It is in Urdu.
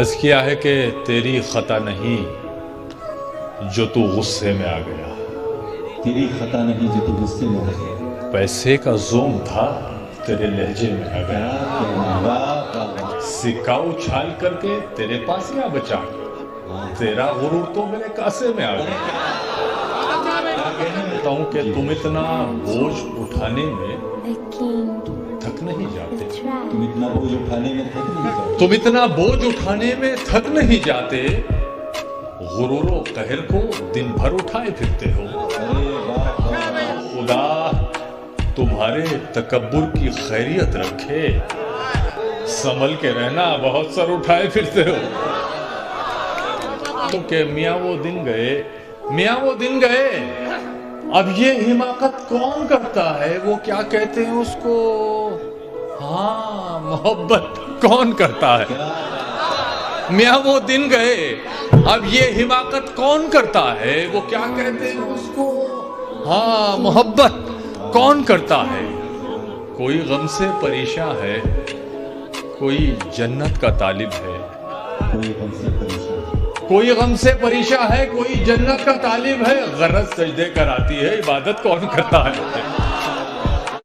عرض کیا ہے کہ تیری خطا نہیں جو تو غصے میں آ گیا، تیری خطا نہیں جو تو غصے میں آ گیا، پیسے کا زوم تھا تیرے لہجے میں آ گیا، سکہ اچھال کر کے تیرے پاس کیا بچا، تیرا غرور تو میرے کاسے میں آ گیا۔ کہتا ہوں کہ تم اتنا بوجھ اٹھانے میں تھک نہیں جاتے، تم اتنا بوجھ اٹھانے میں تھک نہیں جاتے، تم اتنا بوجھ اٹھانے میں تھک نہیں جاتے، غرور و قہر کو دن بھر اٹھائے پھرتے ہو۔ خدا تمہارے تکبر کی خیریت رکھے، سنبھل کے رہنا، بہت سر اٹھائے پھرتے ہو۔ تو کہ میاں وہ دن گئے، میاں وہ دن گئے، اب یہ حماقت کون کرتا ہے، وہ کیا کہتے ہیں اس کو، ہاں محبت کون کرتا ہے۔ میاں وہ دن گئے، اب یہ حماقت کون کرتا ہے، وہ کیا کہتے ہیں اس کو، ہاں محبت کون کرتا ہے۔ کوئی غم سے پریشان ہے، کوئی جنت کا طالب ہے، کوئی غم سے پریشان ہے، کوئی غم سے پریشان ہے، کوئی جنت کا طالب ہے، غرض سجدے کراتی ہے، عبادت کون کرتا ہے۔